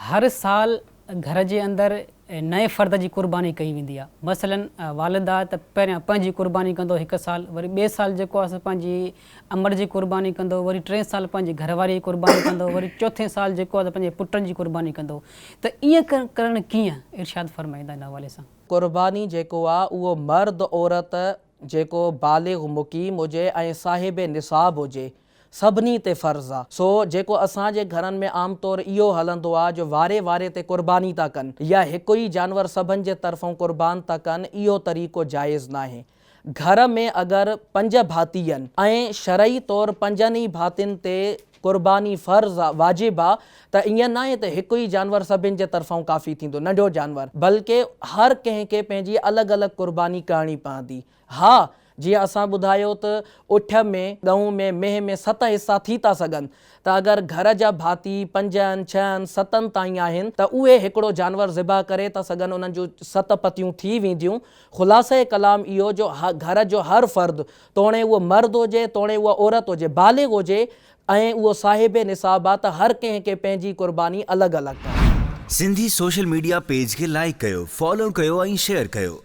हर साल घर जे अंदरि नए फ़र्द जी क़ुर्बानी कई वेंदी आहे। मसलन वालिदा त पहिरियां पंहिंजी क़ुर्बानी कंदो हिकु साल, वरी ॿिए साल जेको आहे पंहिंजी अमड़ जी क़ुर्बानी कंदो, वरी टे साल पंहिंजी घरवारी जी क़ुर्बानी कंदो, वरी चौथे साल जेको आहे पंहिंजे पुटनि जी क़ुर्बानी कंदो। त ईअं करणु कीअं इरशाद फरमाईंदा इन हवाले सां? क़ुर्बानी जेको आहे उहो मर्द औरत जेको बालिग़ मुक़ीम हुजे ऐं साहिब निसाब हुजे सभिनी ते फ़र्ज़ु आहे। सो जेको असांजे घरनि में आम तौरु इहो हलंदो आहे जो वारे वारे ते क़ुर्बानी था कनि या हिकु ई जानवर सभिनि जे तरफ़ां क़ुर्बान था कनि, इहो तरीक़ो जाइज़ नाहे। घर में अगरि 5 भाती आहिनि ऐं शरई तौरु 5 ई भातियुनि ते क़ुर्बानी फ़र्ज़ु आहे, वाजिबु आहे, त ईअं न आहे त हिकु ई जानवर सभिनि जे तरफ़ां काफ़ी थींदो, नंढो जानवर, बल्कि हर कंहिंखे पंहिंजी अलॻि अलॻि क़ुर्बानी करणी पवंदी। हा, जीअं असां ॿुधायो त उठ में, ॻऊं में, मेह में 7 हिसा थी था सघनि, त अगरि घर जा भाती 5, 6, 7 ताईं आहिनि त उहे हिकिड़ो जानवर ज़िबा करे था सघनि, उन्हनि जूं 7 पतियूं थी वेंदियूं। ख़ुलासे कलाम इहो जो घर जो हर फ़र्द, तोणे उहो मर्द हुजे तोणे उहा औरत हुजे, बालिग़ हुजे ऐं उहो साहिब निसाब आहे, त हर कंहिंखे पंहिंजी क़ुर्बानी अलॻि अलॻि आहे। सिंधी सोशल मीडिया पेज खे लाइक कयो, फॉलो कयो ऐं शेयर कयो।